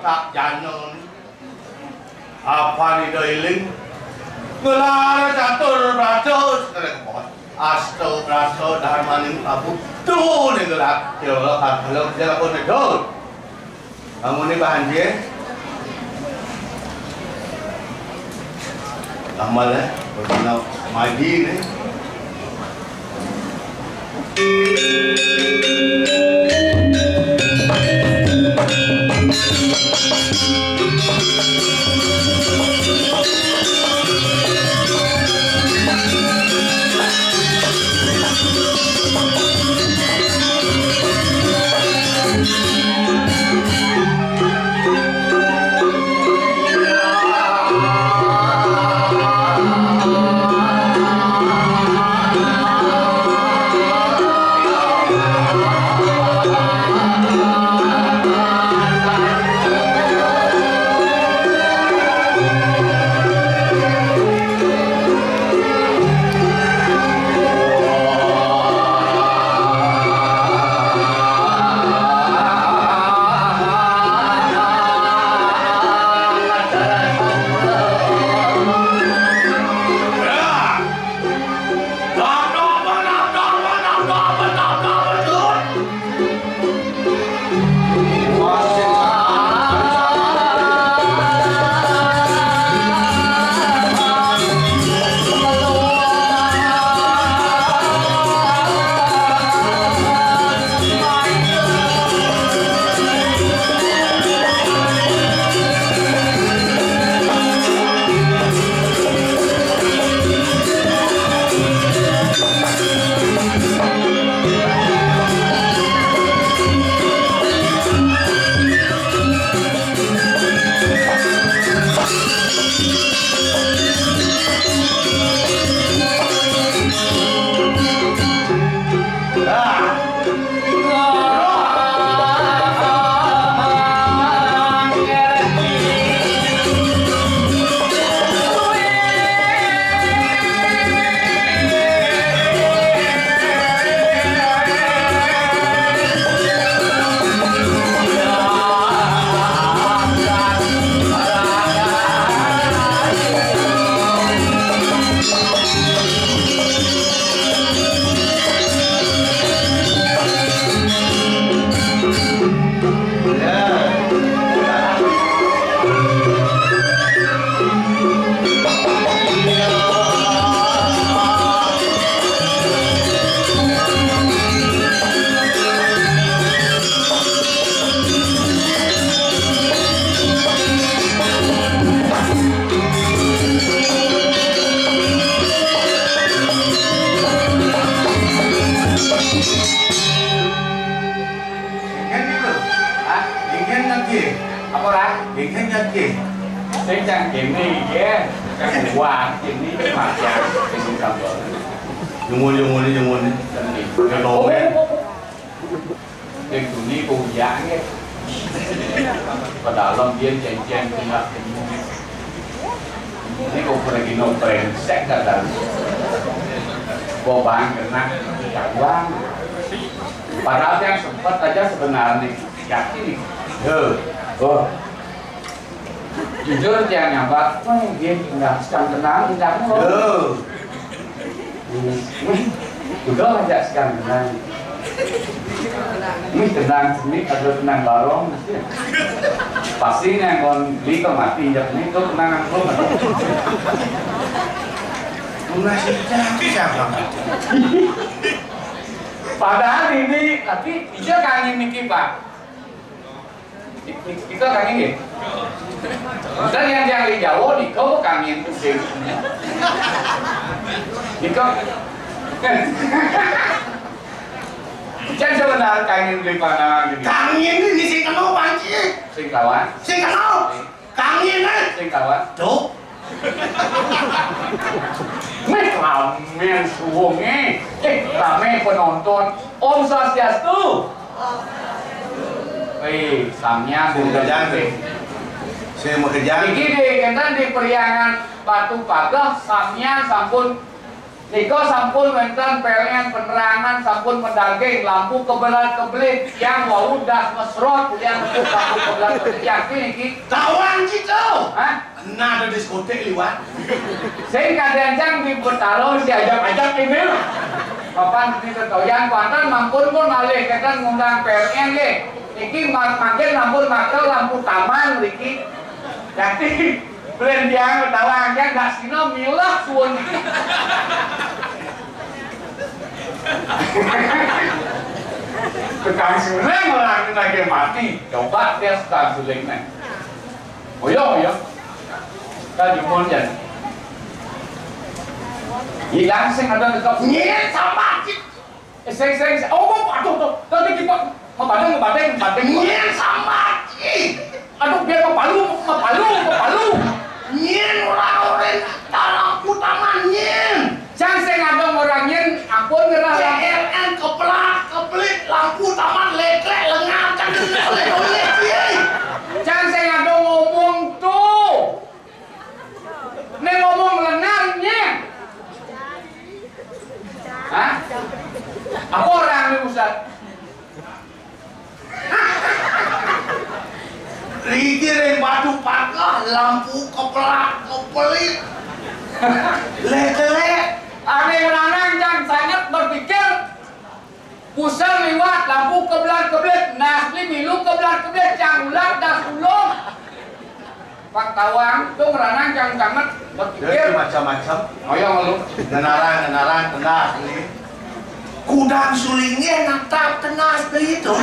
tak janon. Apa ni doiling? Gelar catur prato sekarang asto prato dharmaning abu tu ni gelar kalau jalan pun itu. Kamu ni bahan dia? Amal berkenal madi ni. Padahal yang sempat aja sebenarnya yakin jujur jangan nyambat dia indah sedang tenang indah udah aja sedang tenang ini tenang ini ada tenang barong pasti yang beli ke mati ini itu tenang aku masih siapa? Padahal ini tapi dia kangen Miki Pak. Kita kangen ya. Dan yang di Jawa di kau kangen pusing. Di kau jangan sebenarnya kangen di mana? Kangen ini sing kenal panci. Sing kawan. Sing kenal. Kangen sing kawan. Tuh. Ramen suwunge, rame penonton, Om Swastiastu. Samnya kerjaan saya mau kerjaan. Iki di kenten di periangan Batu Pagah, samnya sampun Niko sampun wonten PLN penerangan, sampun mendaging, lampu kebelat-kebelit, yang wau das mesrot, yang lampu kebelat-kebelit yakin iki. Kawan gitu. Hah? Nah ada diskotek liwat. Sing kadang-kadang di Betaro diajak-ajak ini. Papan di Tetoyan Kuantan mampun pun malih kadang ngundang PLN nggih. Iki makin mampun makel lampu taman iki. Jadi belendiang Betawa kan gak sino milah suwun iki. Tukang suling orang lagi mati, coba dia tukang sulingnya. Oyo. Kan jumon jan. Hilang sing ada dekat Nyet sama cik. sing. Oh, aduh. Tadi kita ngebadeng. Nyet sama cik. Aduh, biar ngepalu. Nyen orang lampu taman nyen. Jangan sing ada orang nyen, ampun ngerah CLN kepelit lampu taman leklek lengan kan oleh cik. Jangan sing ada ngomong tuh. Nih ngomong lengannya. Hah? Apa orang nih Ustaz? Rikirin batu pakah lampu kepelit leklek. Ada orang yang sangat berpikir pusing lewat lampu kebelat-kebelit, nasli milu kebelat-kebelit, canggulat dan sulung. Pak Tawang itu orang yang sangat berpikir Macam-macam. oh ya ngeluh. Kenaran tenas nih. Kudang sulingnya natap tenas itu.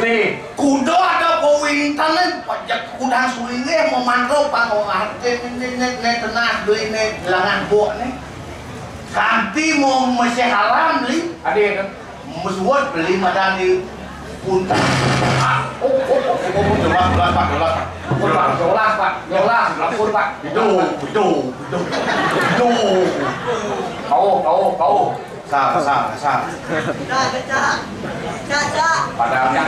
Nih, Kudo ada powintan pajak kudang sulingnya mau manro pangoarte ini tenas beli ini langan buat nih. Kanti mau masih haram li. ada itu. Musuh beli madan di punta. Dolas pak. Jolas Pak, lapor Pak. Itu. Kau. Sah. Padahal yang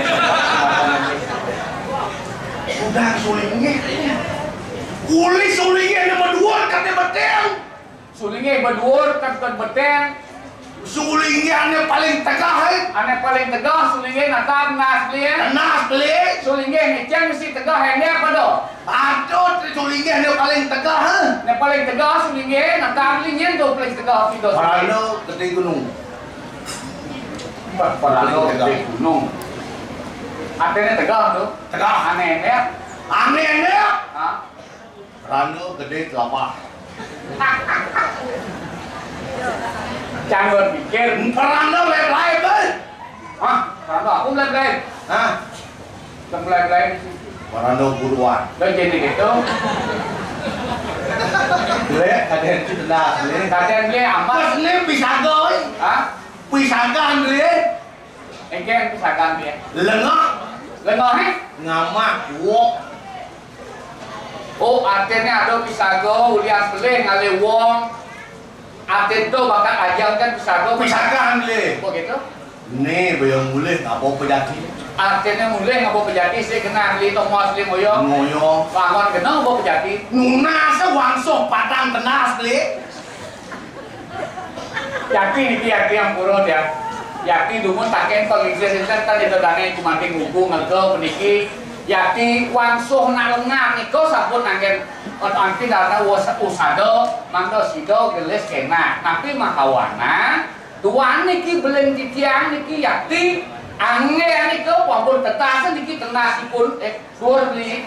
Kudang sulingnya. Kuli sulingnya nomor 2 katanya beteng. sulingnya berdua kan beteng. Sulingnya ane paling tegah. Ane paling tegah sulingnya natap nas beli. Tenas beli. Sulingnya ngeceng mesti tegah hanya apa doh? Aduh, sulingnya ane paling tegah. Ane paling tegah sulingnya natap beli nyen tuh paling tegah itu. Parano gede gunung. Parano di gunung. Artinya tegah tuh. Tegah. Aneh. Hah? Parano gede telapak. Jangan berpikir. Parano lep-lep. Hah? Parano aku lep-lep. Hah? Lep-lep. Parano buruan. Lo jadi gitu. Lek kaden kita tenas lek. Kadang beli amat. Pas lek pisagoy. Hah? Pisagan lek. Engkau pisakan dia. Lengak. Lengah Ngamak. Wok. Oh, artinya ada pisago, ulias beli ngali wong. Artinya itu bakal ajang kan pisago. Pisagan lek. Kok gitu? Nih bayang mulai ngapa pejati. Artinya mulai ngapa pejati sih kena li tong muslim moyo. Ngoyo. Bangun kena ngapa pejati. Nuna sewangso padang tenas lek. Yakin iki yang purun ya. Yakin dumun taken pengisi sinten kan itu dane cuma nguku ngego meniki. Yakin wangsuh nak lengah niko sampun anggen anti dana usado mangdo sido gelis kena. Tapi makawana tuan niki beleng titiang niki yakti ange niko wampun tetasen niki tenasipun dhuwur beli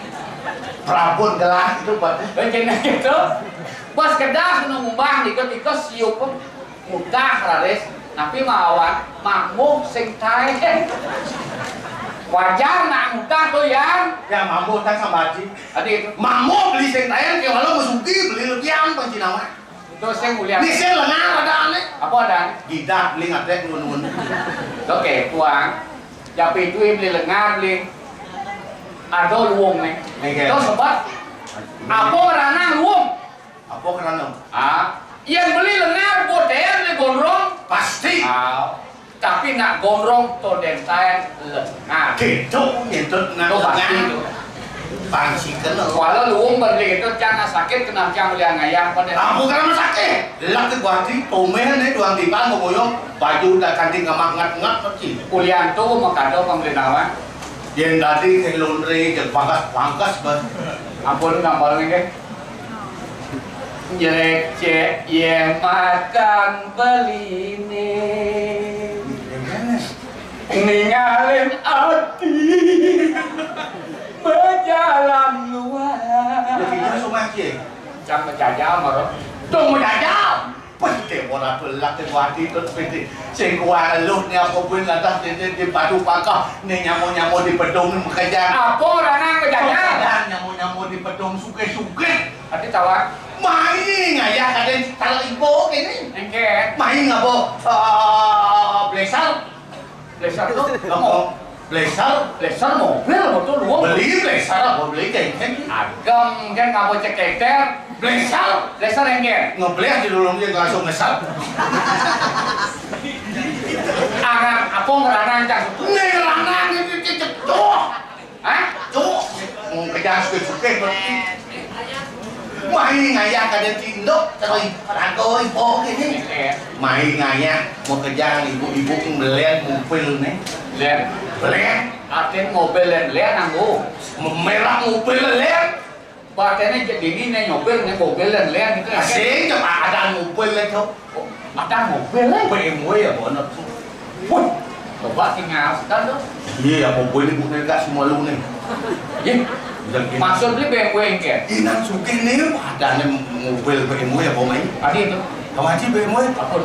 Prabun gelas itu Pak. jeneng itu pas kedah ngubah niko siup mudah raris tapi mawan makmum sing kae wajar nak mudah tuh yang Ya mampu tak sambaji. tadi itu Mampu beli sing tayan ke walau musuki beli lekian pang Cina mah. itu sing mulia Ni sing lengar ada ane. apa ada Gidak beli ngatek nun. oke tuang japi itu beli lengar beli ada luwung nih itu sobat apa ranang luwung Apa kerana? yang beli lengar boten beli gondrong Pasti. tapi nak gondrong to den tayan lengar Gitu nyentut na itu pasti itu lengar. Pangsikan lo. Walau luung beli itu jangan sakit kena jam liang ayam pada. Aku kan sakit. Lak ke guati tomen ni doang di bang ngoyo baju dah kanting ngamak ngat sih. Kuliah tu makado pemberitahuan. Yang tadi ke laundry ke pangkas ber. Ampun gambar ni ke. Cek yang makan beli ni. Ninggalin hati berjalan luar. Jadi dia semua je. Jangan menjajah marah. Tunggu menjajah. Pasti orang pelak ke guati tu pasti. Sengkuan lu ni apa pun lantas di batu pangkah ni nyamuk di pedung mengejar. Apa orang nak menjajah? Dan nyamuk di pedung suke. Ada tawar. Main ngayah kadang kalau ibu kini. Engke. Main ngapa? Blazer. Blazer tu. Ngapa? Blazer Mobil betul luang. beli blazer apa beli kayak Agam kan ngapa cek keter. Blazer engke. ngebeli di dalam dia langsung ngesal. Angan apa ngeranang cak? Ngeranang itu cecok. Hah? Cuk. Kejar suke berarti. Main ngayah kadang cindok terus rago ibu kini. Main ngayah mau kejar ibu-ibu ngeliat mobil nih. Lihat. Belian. Artinya mobil lihat nanggu. Merah mobil lihat. Artinya jadi ini nih mobil lihat itu. Asing cuma ada mobil itu. Ada mobil lah. BMW ya benar. Wih, coba tinggal sekarang tuh. Iya mobil ini bukan gak semua lu nih. Maksudnya BMW engke. Inang suke nih ada nih mobil BMW ya bomai. Tadi itu. Kamu aja BMW?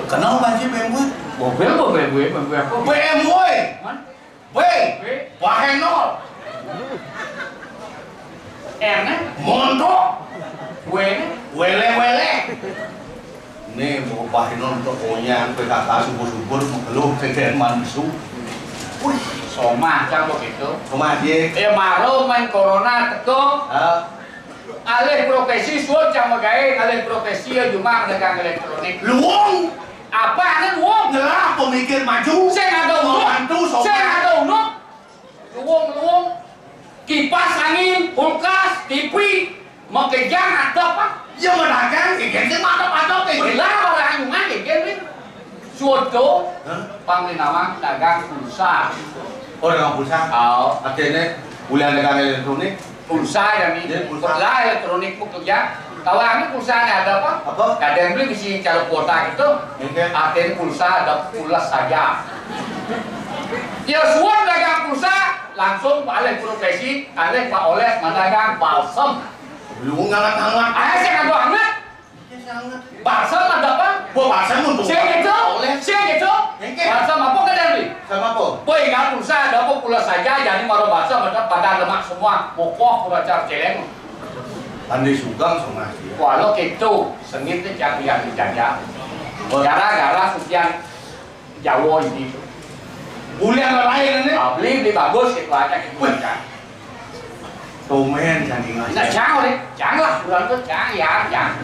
Kenal aja BMW? Mobil apa? BMW. Weh, Wahenol. Erne, Mondok. Wele. Nih mau Wahenol pokoknya PKK subur-subur mengeluh kekeh mansu. Wih, Soma cang begitu. sama aja. Maru main corona teto. Alih profesi suat cang magae, alih profesi cuma dagang elektronik. Luang. Apa nih luang? Ngelah pemikir maju. Saya ada unuk. Bantu sobat. Saya ada unuk. Luang. Kipas angin, kulkas, TV, mau kejang ada apa? Ya mendagang, kayaknya mantap kayak gitu. Belah orang anyungan kayak gini. Suatu panglima dagang pulsa. Orang pulsa. Oh, Akhirnya kuliah dagang elektronik. pulsa ya nih. Pulsa elektronik bekerja. Tahu ini pulsa ada apa? Apa? Kadang beli bisi calon kuota gitu. Akhirnya pulsa ada pulas saja. Ya suat dagang pulsa langsung alih profesi, alih Pak Oles mendagang balsam. Lu ngangat-ngangat. Saya nggak banget. Balsam ada apa? Buat balsam untuk Saya gitu. Balsam apa kadang beli? sama apa? Boy nggak pulsa ada apa pulas saja jadi maru balsam ada pada lemak semua. Pokok kuracar celeng. Pandai sugang sama sih. Walau gitu sengit itu yang dijajah. Gara-gara sekian Jawa ini. Kuliah lain ini. Beli bagus itu aja gitu aja. Tomen jangan ingat. Nah, jangan lah, bulan itu jangan.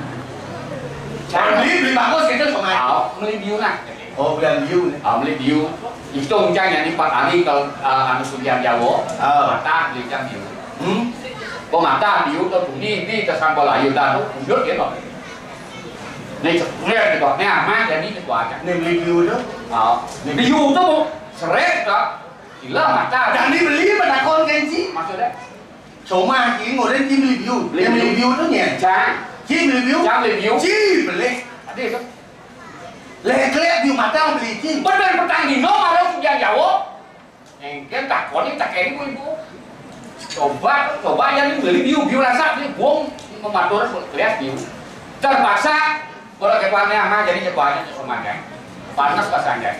Beli bagus gitu sama. Beli view lah. Oh bulan view nih. Beli view. Hitung jangan ini 4 hari kalau anu kuliah Jawa. Mata beli jam view. Có mata view tôi cũng đi ta sang qua lại ta nó cũng rất vậy rồi. Này nghe cái đoạn này mang cái đi cái quả chẳng. Nem review đó. Review tuh mau seret đó. Gila mata. Dan ini beli pada kon kenci. Maksudnya? Cuma chỉ ngồi lên chim review. Nem review đó nhỉ. Chán. Chim review. Chán review. Chim beli. Ada itu. Lek view mata beli chim. Bener petang di no ada sudah jauh. Yang kan tak kon ini tak kayak ibu. Coba ya nih beli view rasa nih buang mematur lihat view. Terpaksa kalau kepannya ama jadi kepannya pemandangan. Panas pasangnya.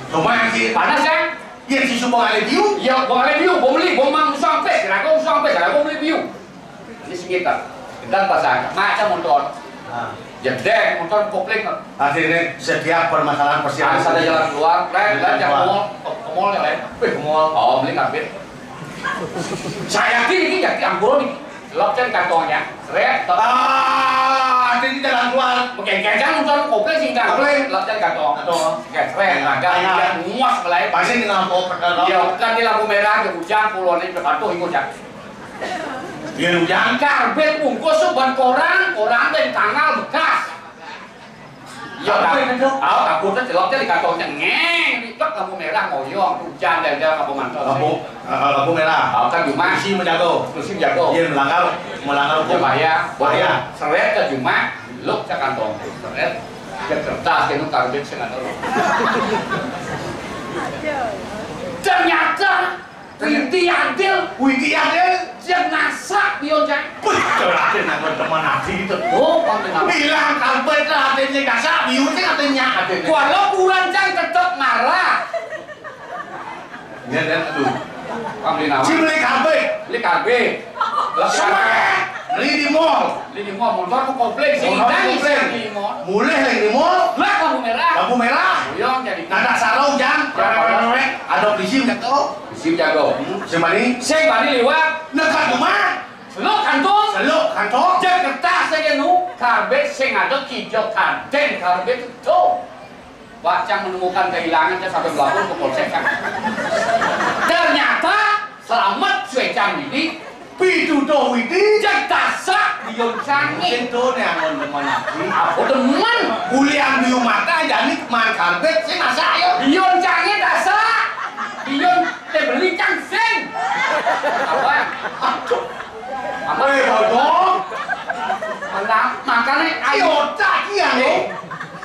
Cuma sih Panas kan? yang si subang ada view. Ya, buang review, buang beli, buang mang sampai, seragam sampai, seragam review. Ini sekitar. Dan pasang, macam motor. Jedek, motor kopling. Akhirnya setiap permasalahan persiapan Ada jalan keluar, dan yang ke mall yang lain. Ke mall. Oh, beli karpet. Saya yakin ini jadi anggur nih. Lop trên kantongnya, seret. Ini jalan keluar. Kayaknya motor kopling sih kan. Lop trên kantong. Kayak seret, agak muas mulai. Pasti dengan apa perkara. Ya, kan di lampu merah ke hujan puluhan ini berpatuh ikut jak. Yen hujan. Karbet bungkus ban koran dan tanggal bekas. Ya takutnya celoknya di kantongnya ngeng, ribet lampu merah ngoyong, hujan dan dia lampu mantel. Lampu merah. Kan cuma Musim menjago. Yen melanggar ya bahaya. Seret ke cuma luk ke kantong. Seret ke kertas ke karbet sengat. Ternyata Winti Adil jenazah Bionjang. Raden nang teman hati itu. Oh, pantenan. Bilang karpet Radennya gak biusnya katanya Raden. Walau Kuranjang tetap marah. Ya dan aduh. Pantenan. Si beli karpet. Beli karpet. Beli di mall. Beli di mall, motor aku kompleks sih. Di mall. Mulai lagi di mall. Lah lampu merah. Lampu merah. Buyong jadi. Nada sarung jang. Ada prisim tak tahu. Sim jago. Semani. Saya balik lewat. Nekat rumah. Selok kantung. Selok kantong. Jakarta saya nu karbet saya ada kijau kanten karbet itu. Wacang menemukan kehilangan sampai melapor ke polsek kan. Ternyata selamat suecang ini Pituto widi. jatasa dioncangi. Itu nih yang mana? Aku teman. Kuliah biu mata jadi man karpet saya masa ayo. Dioncangi dasa. Dion beli cangseng. Apa? Apa bodoh. Makanya ayo tak iya lo.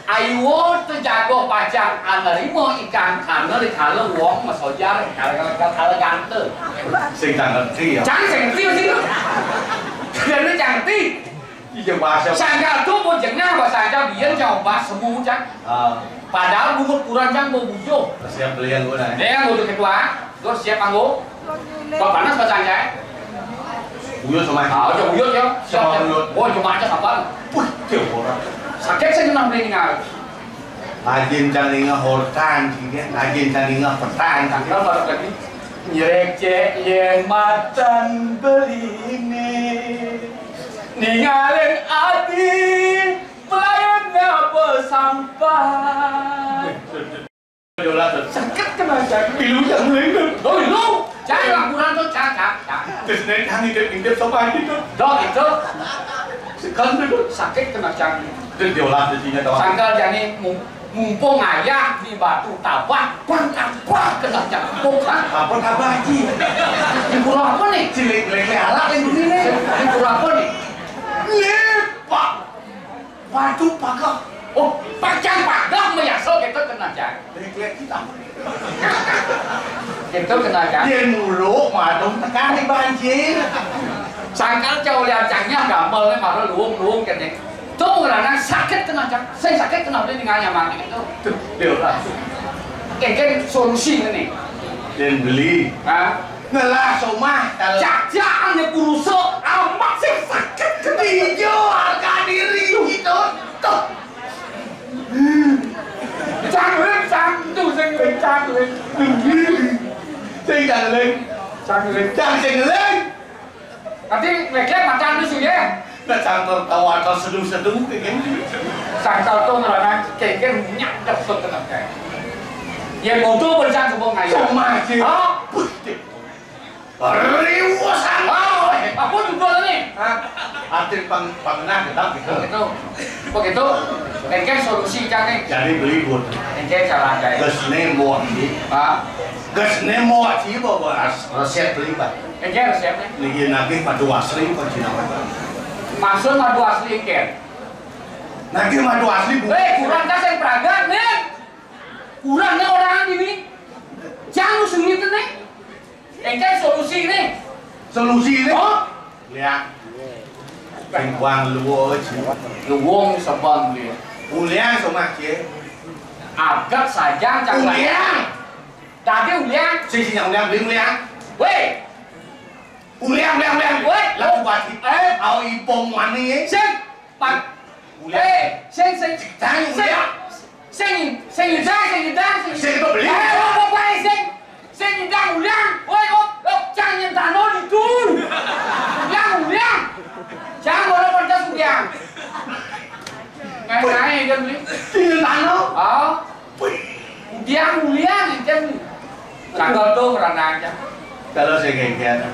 ayo terjago pajang anerimo ikan kana di kala wong masojar kala gante. Sing tak ngerti ya. Jangan ngerti sih lu. Karena cantik. Iya bahasa. Sangka tuh mau jengah bahasa aja biar coba semua cang. Padahal bubur kurang jang mau bujuk. Siap belian gue nih. Dia untuk ketua, terus siap anggo. Kau panas bahasa aja. Buyut sama. Coba buyut ya. Sama buyut. Oh cuma aja sabar. Wih, jauh orang. Sakit saya kena beli ngal. Ajin cari ngehortan, ajin cari ngepetan. Tanggal baru tadi. Nyerek yang matan beline, ningalin adi pelayannya bersampai. Sakit kena jadi pilu yang lain. Oh lu, jangan kurang tuh cak. Terus nanti kami intip sopan itu. Dok itu, sekarang itu sakit kena jadi. Terus diolah jadinya tahu. Sangkal jadi mumpung ayah di batu tabak, apa kena jadi bukan? Apa kabar Haji? Di pulau apa nih? Cilik lele alat yang begini. Di pulau apa nih? Lepak. Batu pagar. Oh, pacang pagar menyasar kita kena jadi. Lele kita. Kita kena jadi. Dia muluk madung tekan di banjir. Sangkal jauh lihat cangnya gambar nih malah luung kayaknya. Tuh karena sakit kena cang, saya sakit kena beli dengan nyaman gitu. Diolah. Kayak solusi nih. Dan beli. Hah? Ngelah somah. Cacaan yang kurusuk, amat sih sakit. Dijual harga diri gitu. Tuh. Cang tuh cang lên. Sing cang lên. Cang sing lên. Nanti lek makan dulu ya. Nah cang tertawa terseduh-seduh kayak gini. Sangkal tuh ngerana kayak nyadap tuh kena kayak. Yang motor bercang sebong aja. Somah sih. Oh, Riwusan. oh, aku juga nih. Arti pangenah kita gitu. Begitu. Engke solusi cang. Jadi beli buat. Engke cara aja. Gesne muat sih. Gesne muat sih bawa resep beli pak. Engke resepnya. Lagi nagih madu asli pak Cina pak. Maksud madu asli engke. Nagih madu asli bu. Kurang kasih peragat nih. Kurangnya orang ini. Jangan sulit nih. Engke solusi nih. Solusi ini. Oh, Lihat. Wang luo sih. luwung sebang dia. Uliang somah sih. Agak saja jangan. Uliang. Tadi uliang. Sing uliang beli uliang. Weh, Uliang. weh, Lalu buat au ipong mani ya. sing, pak. Uliang. Sing, Jangan uliang. sing Sing beli. sing nyedang uliang. Woi, jangan nyentak itu. Uliang. Jangan boleh percaya uliang. Ngai kan beli. Tinggal tanah. Oh, uliang kan. Sangkal tuh merana aja. Kalau saya kayak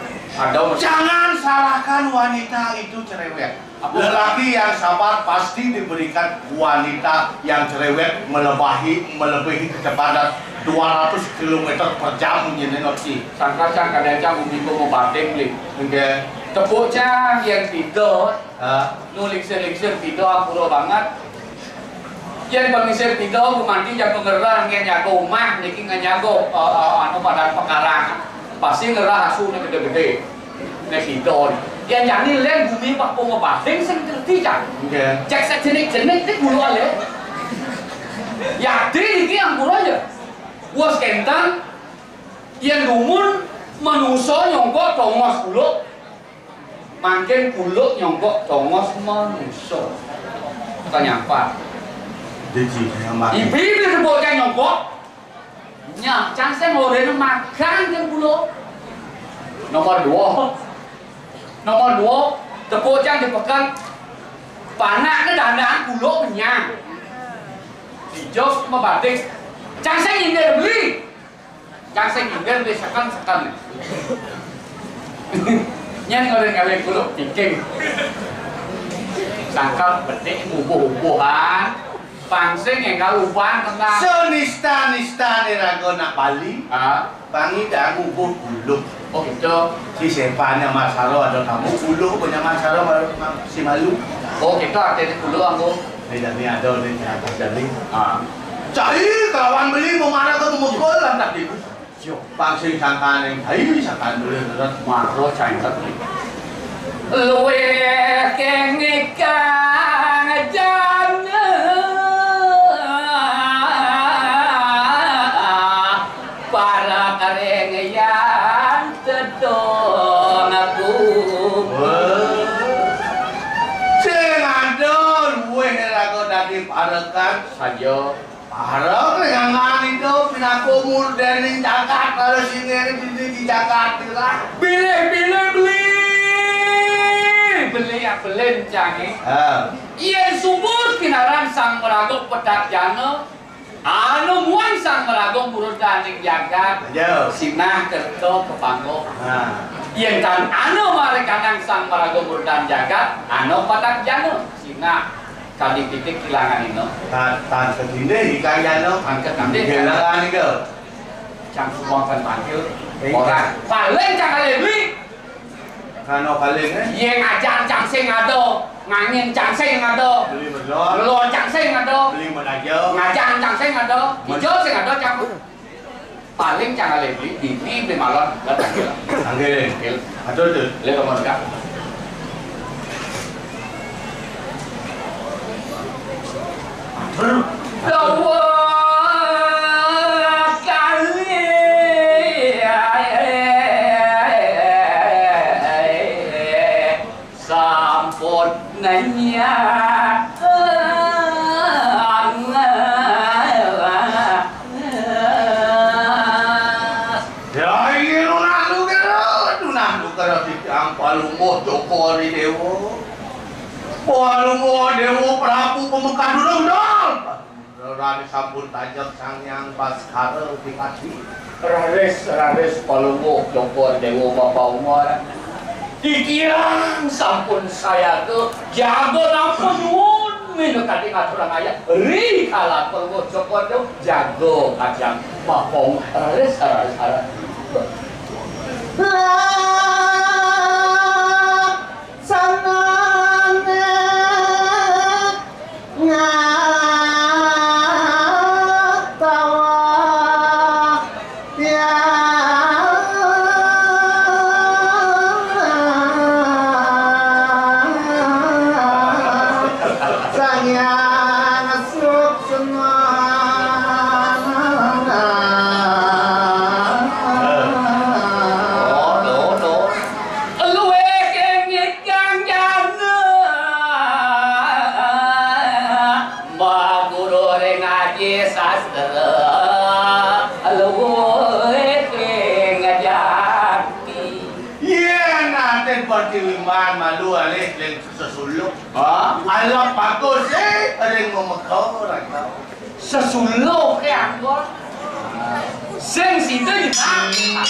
Jangan salahkan wanita itu cerewet. Lelaki yang sabar pasti diberikan wanita yang cerewet melebihi kecepatan 200 km per jam nyenengoti. Sangka kadang-kadang bumi ko mabating beli. Oke. Tepuknya yang tidur, nulingsir-lingsir tidur aku banget. Yang pengisir tidur kumanti yang pengerah nyago umah, niki nyago anu pada pekarangan. Pasti ngerah asu nih gede-gede. Nek tidur. Yang jadi len bumi pak po mabating sing terti cak. Oke. Cek sejenik-jenik itu bulu ale. Yati iki yang bulu aja. Was kentang yang dumun manusia nyongkok tongos bulu. Makin bulu nyongkok tongos manusia. Tanya apa? Jadi yang Ibu disebutkan nyongkok. Nya, jangan orang makan kan bulu. Nomor 2 tepuk jang dipegang panaknya dandang bulu kenyang. Dijok membatik. Jangan nyindir beli. Jangan nyindir beli sekan. Nyen ngalen bulu tiking. Sangkal betik bubuh-bubuhan. Pangsing yang kalupan tentang senista-nista nirago nak Bali. Bangi dah ngubur bulu. Oh gitu. Si sepanya Mas Haro ada tamu bulu punya Mas Haro si malu. Oh gitu artinya bulu aku. Ini ada di atas jadi. Cai kawan beli mau mana ke mukul lah tak dibu. Pangsing sangkan yang cai sangkan beli terus Maro cai tadi. Luwe kengikang jana. Para kareng yang tedong aku. Sing ada luwe lagu dari parekan Saja. Parek dengan itu pinaku murden jagat kalau sini di jagat lah. Beli yang belen canggih. Ia subur kinaran sang meragok pedak jana. Anu muan sang meragok murudan yang jagat. Sinah kerto kepanggo. Ia dan anu marekanang sang meragok murudan jagat. Anu pedak jana. Sinah kali titik kilangan itu. Tan kesini ikan no. Tan kesini kilangan itu. Jangan semua kan panggil orang. Paling jangan lebih. Kano paling Yang ngajar cangsing ada, ngangin cangsing ada, beli medor, lo cangsing ada, beli medajo, ngajar cangsing ada, hijau sing ada cang. Paling jangan lebih ini beli malon dan panggil. Panggil. Aduh tu. Lihat kamu enggak? Nanya ya ini lu karo di Palumo Joko di Dewo Palumo Dewo Prabu Pemekar dudung Rani sampun tajak sangyang Baskara dikasih Rares Palumo Joko Dewo Bapak Umar dikirang sampun saya ke jago nampun nun minum tadi ngaturang ayat ri kalah Palumo Joko Dewo jago kacang Bapak Rares Iman malu alih leng sesuluk. Alam bagus ada yang memekau orang tahu. Sesuluk ya angkot. Sing situ di mana?